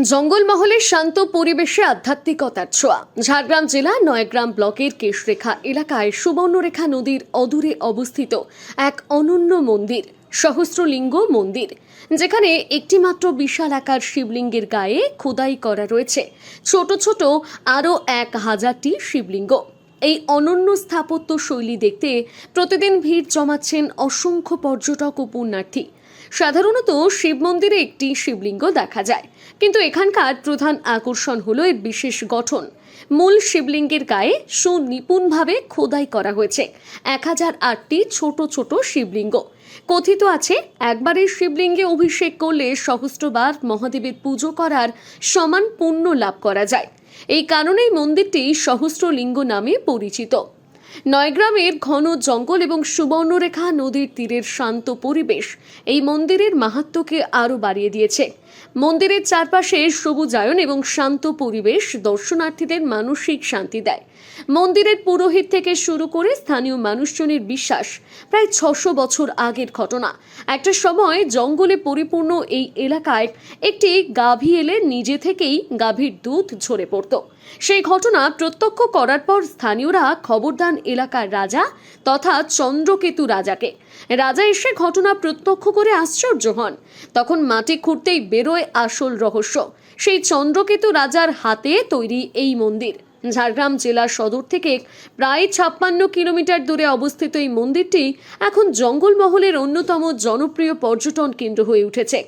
জঙ্গলমহলের শান্ত পরিবেশে আধ্যাত্মিকতার ছোঁয়া। ঝাড়গ্রাম জেলার নয়গ্রাম ব্লকের কেশরেখা এলাকায় সুবর্ণরেখা নদীর অদূরে অবস্থিত এক অনন্য মন্দির, সহস্রলিঙ্গ মন্দির, যেখানে একটিমাত্র বিশাল আকার শিবলিঙ্গের গায়ে খোদাই করা রয়েছে ছোট ছোট আরও 1000টি শিবলিঙ্গ। এই অনন্য স্থাপত্য শৈলী দেখতে প্রতিদিন ভিড় জমাচ্ছেন অসংখ্য পর্যটক ও পুণ্যার্থী। সাধারণত শিব মন্দিরে একটি শিবলিঙ্গ দেখা যায়, কিন্তু এখানকার প্রধান আকর্ষণ হলো এর বিশেষ গঠন। মূল শিবলিঙ্গের গায়ে সুনিপুণভাবে খোদাই করা হয়েছে 1008টি ছোট ছোট শিবলিঙ্গ। কথিত আছে, একবার এই শিবলিঙ্গে অভিষেক করলে সহস্রবার মহাদেবের পুজো করার সমান পুণ্য লাভ করা যায়। এই কারণেই মন্দিরটি সহস্রলিঙ্গ নামে পরিচিত। নয়গ্রামের ঘন জঙ্গল এবং সুবর্ণরেখা নদীর তীরের শান্ত পরিবেশ এই মন্দিরের মাহাত্ম্যকে আরও বাড়িয়ে দিয়েছে। মন্দিরের চারপাশে সবুজায়ন এবং শান্ত পরিবেশ দর্শনার্থীদের মানসিক শান্তি দেয়। মন্দিরের পুরোহিত থেকে শুরু করে স্থানীয় মানুষজনের বিশ্বাস, প্রায় 600 বছর আগের ঘটনা। একটা সময় জঙ্গলে পরিপূর্ণ এই এলাকায় একটি গাভী এলে নিজে থেকেই গাভীর দুধ ঝরে পড়ত। সেই ঘটনা প্রত্যক্ষ করার পর স্থানীয়রা খবর দেন এলাকার রাজা তথা চন্দ্রকেতু রাজাকে। রাজা এসে ঘটনা প্রত্যক্ষ করে আশ্চর্য হন। তখন মাটি খুঁড়তেই বেরোয় আসল রহস্য, সেই চন্দ্রকেতু রাজার হাতে তৈরি এই মন্দির। ঝাড়গ্রাম জেলার সদর থেকে প্রায় 56 কিলোমিটার দূরে অবস্থিত এই মন্দিরটি এখন জঙ্গলমহলের অন্যতম জনপ্রিয় পর্যটন কেন্দ্র হয়ে উঠেছে।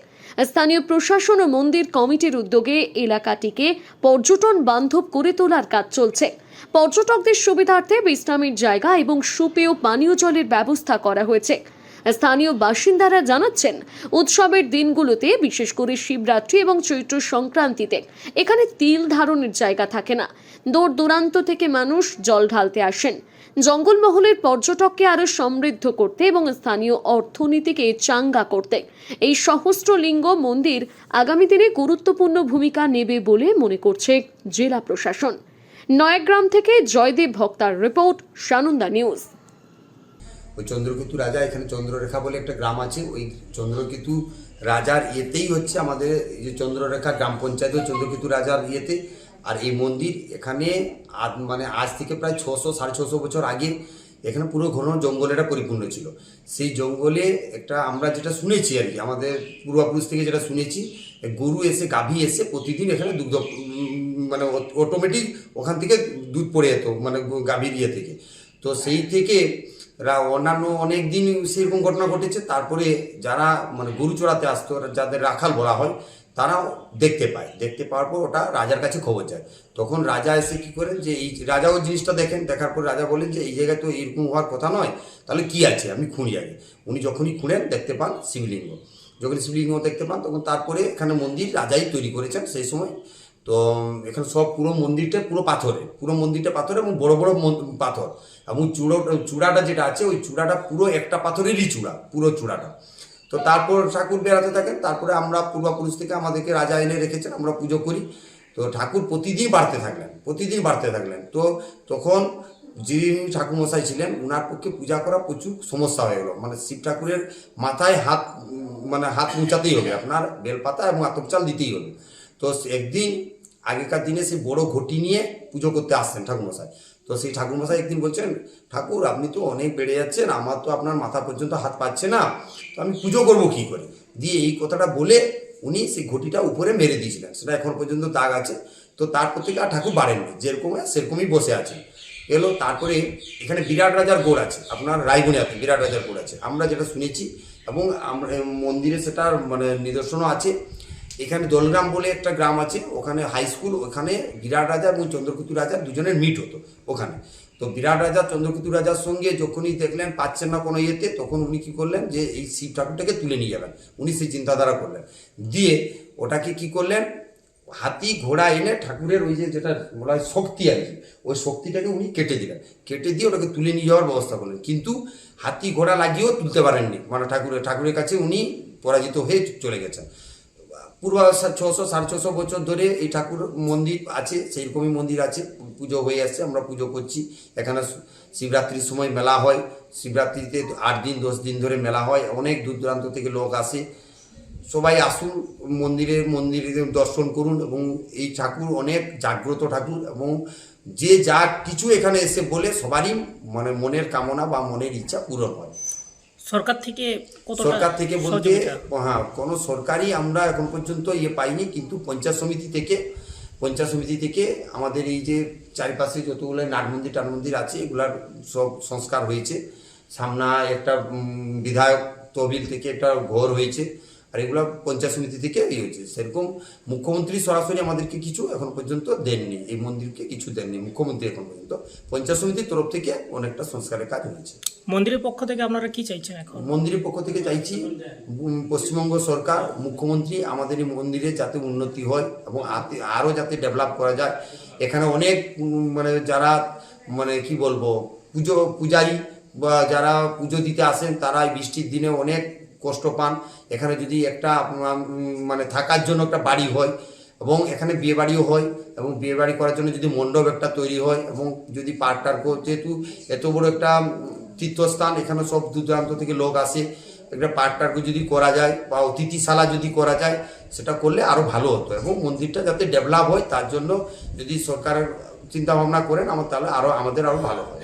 স্থানীয় প্রশাসন ও মন্দির কমিটির উদ্যোগে এলাকাটিকে পর্যটন বান্ধব করে তোলার কাজ চলছে। পর্যটকদের সুবিধার্থে বিশ্রামের জায়গা এবং সুপেয় পানীয় জলের ব্যবস্থা করা হয়েছে। স্থানীয় বাসিন্দারা জানাচ্ছেন, উৎসবের দিনগুলোতে, বিশেষ করে শিবরাত্রি এবং চৈত্র সংক্রান্তিতে এখানে তিল ধারণের জায়গা থাকে না। দূর দূরান্ত থেকে মানুষ জল ঢালতে আসেন। জঙ্গলমহলের পর্যটককে আরো সমৃদ্ধ করতে এবং স্থানীয় অর্থনীতিকে চাঙ্গা করতে এই সহস্রলিঙ্গ মন্দির আগামী দিনে গুরুত্বপূর্ণ ভূমিকা নেবে বলে মনে করছে জেলা প্রশাসন। নয়গ্রাম থেকে জয়দেব ভক্তার রিপোর্ট, সানন্দা নিউজ। ওই চন্দ্রকেতু রাজা, এখানে চন্দ্ররেখা বলে একটা গ্রাম আছে, ওই চন্দ্রকেতু রাজার ইয়েতেই হচ্ছে আমাদের এই যে চন্দ্ররেখা গ্রাম পঞ্চায়েত চন্দ্রকেতু রাজার ইয়েতে। আর এই মন্দির এখানে মানে আজ থেকে প্রায় 600-650 বছর আগে এখানে পুরো ঘন জঙ্গলেরা পরিপূর্ণ ছিল। সেই জঙ্গলে একটা আমরা যেটা শুনেছি আর কি, আমাদের পূর্বপুরুষ থেকে যেটা শুনেছি, গরু এসে গাভী এসে প্রতিদিন এখানে দুগ্ধ মানে অটোমেটিক ওখান থেকে দুধ পড়ে যেত, মানে গাভীর ইয়ে থেকে। তো সেই থেকে অন্যান্য অনেক দিন সেরকম ঘটনা ঘটেছে। তারপরে যারা মানে গরু চড়াতে আসতো, যাদের রাখাল বলা হয়, তারাও দেখতে পাওয়ার পর ওটা রাজার কাছে খবর যায়। তখন রাজা এসে কী করেন, যে এই রাজাও জিনিসটা দেখার পর রাজা বলেন যে এই জায়গায় তো এরকম হওয়ার কথা নয়, তাহলে কি আছে আমি খুঁড়ি আগে। উনি যখনই খুঁড়েন দেখতে পান শিবলিঙ্গ। যখন শিবলিঙ্গ দেখতে পান তখন তারপরে এখানে মন্দির রাজাই তৈরি করেছেন সেই সময়। তো এখানে সব পুরো মন্দিরটা পুরো পাথরে এবং বড় বড় পাথর, এবং চূড়াটা যেটা আছে ওই চূড়াটা পুরো একটা পাথরেরই চূড়া, পুরো চূড়াটা। তো তারপর ঠাকুর বেড়াতে থাকেন। তারপরে আমরা পূর্বপুরুষ থেকে আমাদেরকে রাজা এনে রেখেছেন, আমরা পুজো করি। তো ঠাকুর প্রতিদিন বাড়তে থাকলেন। তো তখন যিনি ঠাকুরমশাই ছিলেন, ওনার পক্ষে পূজা করা প্রচুর সমস্যা হয়ে গেলো। মানে শিব ঠাকুরের মাথায় হাত মুচাতেই হবে, আপনার বেলপাতা এবং আতপ চাল দিতেই হবে। তো একদিন আগেকার দিনে সেই বড় ঘটি নিয়ে পুজো করতে আসছেন ঠাকুরমশাই। তো সেই ঠাকুরমশাই একদিন বলছেন, ঠাকুর আপনি তো অনেক বেড়ে যাচ্ছেন, আমার তো আপনার মাথা পর্যন্ত হাত পাচ্ছে না, তো আমি পুজো করবো কী করে। দিয়ে এই কথাটা বলে উনি সেই ঘটিটা উপরে মেরে দিয়েছিলেন, সেটা এখন পর্যন্ত দাগ আছে। তো তারপর থেকে আর ঠাকুর বাড়েননি, যেরকম সেরকমই বসে আছেন। এলো তারপরে এখানে বিরাট রাজার গোড় আছে, আপনার রায়গুনিয়াতে বিরাট রাজার গোড় আছে, আমরা যেটা শুনেছি, এবং আমরা মন্দিরে সেটার মানে নিদর্শনও আছে। এখানে দোলগ্রাম বলে একটা গ্রাম আছে, ওখানে হাই স্কুল, ওখানে বিরাট রাজা এবং চন্দ্রকেতু রাজা দুজনের মিট হতো ওখানে। তো বিরাট রাজা চন্দ্রকেতু রাজার সঙ্গে যখনই দেখলেন পাচ্ছেন না কোনো ইয়েতে, তখন উনি কী করলেন, যে এই শিব ঠাকুরটাকে তুলে নিয়ে যাবেন, উনি সেই চিন্তাধারা করলেন। দিয়ে ওটাকে কী করলেন, হাতি ঘোড়া এনে ঠাকুরের ওই যে যেটা বলা হয় শক্তি আর কি, ওই শক্তিটাকে উনি কেটে দিয়ে ওটাকে তুলে নিয়ে যাওয়ার ব্যবস্থা করলেন। কিন্তু হাতি ঘোড়া লাগিয়েও তুলতে পারেননি, মানে ঠাকুরের কাছে উনি পরাজিত হয়ে চলে গেছেন। পূর্ব 600-650 বছর ধরে এই ঠাকুর মন্দির আছে, সেইরকমই মন্দির আছে, পুজো হয়ে আসছে, আমরা পুজো করছি। এখানে শিবরাত্রির সময় মেলা হয়, শিবরাত্রিতে 8 দিন 10 দিন ধরে মেলা হয়, অনেক দূর দূরান্ত থেকে লোক আসে। সবাই আসুন মন্দিরে দর্শন করুন, এবং এই ঠাকুর অনেক জাগ্রত ঠাকুর, এবং যে যা কিছু এখানে এসে বলে সবারই মানে মনের কামনা বা মনের ইচ্ছা পূরণ হয়। সরকার থেকে কতটা সরকার থেকে বলতে সহযোগিতা? হ্যাঁ, কোনো সরকারি আমরা এখন পর্যন্ত পাইনি, কিন্তু পঞ্চায়েত সমিতি থেকে আমাদের এই যে চারিপাশে যতগুলো নাট মন্দির আছে এগুলার সব সংস্কার হয়েছে। সামনা একটা বিধায়ক তহবিল থেকে একটা ঘর হয়েছে, আর এগুলো পঞ্চায়েত সমিতি থেকে হয়েছে। সেরকম মুখ্যমন্ত্রী সরাসরি আমাদেরকে কিছু এখন পর্যন্ত দেননি, এই মন্দিরকে কিছু দেননি মুখ্যমন্ত্রী এখন পর্যন্ত। পঞ্চায়েত সমিতির তরফ থেকে অনেকটা সংস্কারের কাজ হয়েছে। মন্দিরের পক্ষ থেকে আপনারা কি চাইছেন এখন? মন্দিরের পক্ষ থেকে চাইছি পশ্চিমবঙ্গ সরকার, মুখ্যমন্ত্রী আমাদের এই মন্দিরে যাতে উন্নতি হয় এবং আরও যাতে ডেভেলপ করা যায়। এখানে অনেক মানে যারা মানে কি বলবো পূজারী বা যারা পুজো দিতে আসেন তারা এই বৃষ্টির দিনে অনেক কষ্ট পান। এখানে যদি একটা মানে থাকার জন্য একটা বাড়ি হয়, এবং এখানে বিয়ে বাড়িও হয়, এবং বিয়ে বাড়ি করার জন্য যদি মণ্ডপ একটা তৈরি হয়, এবং যদি পার্কটার্ক যেহেতু এত বড় একটা তীর্থস্থান, এখানে সব দূর দূরান্ত থেকে লোক আসে, একটা পার্কটার্ক যদি করা যায় বা অতিথিশালা যদি করা যায় সেটা করলে আরও ভালো হতো, এবং মন্দিরটা যাতে ডেভেলপ হয় তার জন্য যদি সরকার চিন্তা ভাবনা করেন তাহলে আমাদের আরও ভালো হয়।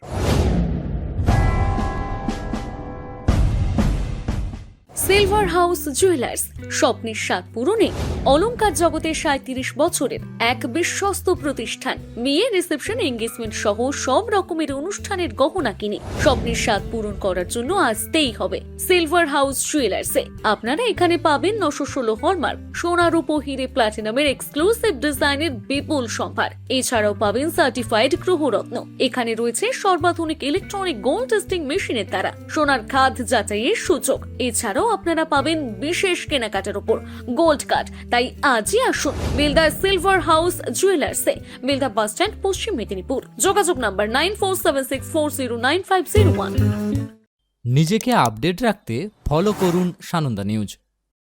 সিলভার হাউস জুয়েলার্স স্বপ্নের স্বাদ পূরণে অলংকার জগতের 37 বছরের এক বিশ্বস্ত প্রতিষ্ঠান। বিয়ে, রিসেপশন, এঙ্গেজমেন্ট সহ সব রকমের অনুষ্ঠানের গহনা কিনে স্বপ্নের স্বাদ পূরণ করার জন্য আসতেই হবে সিলভার হাউস জুয়েলার্সে। আপনারা এখানে পাবেন 916 হলমার্ক সোনা, রূপো, হিরে, প্লাটিনামের এক্সক্লুসিভ ডিজাইনের বিপুল সম্ভার। এছাড়াও পাবেন সার্টিফাইড গ্রহরত্ন। এখানে রয়েছে সর্বাধুনিক ইলেকট্রনিক গোল্ড টেস্টিং মেশিনের দ্বারা সোনার খাদ যাচাইয়ের সুযোগ। এছাড়াও আপনারা পাবেন বিশেষ কেনাকাটার উপর গোল্ড কার্ড। তাই আজই আসুন বেলদা সিলভার হাউস জুয়েলার্সে, বেলদা বাস স্ট্যান্ড, পশ্চিম মেদিনীপুর। যোগাযোগ নাম্বার 9476409501। নিজেকে আপডেট রাখতে ফলো করুন সানন্দা নিউজ।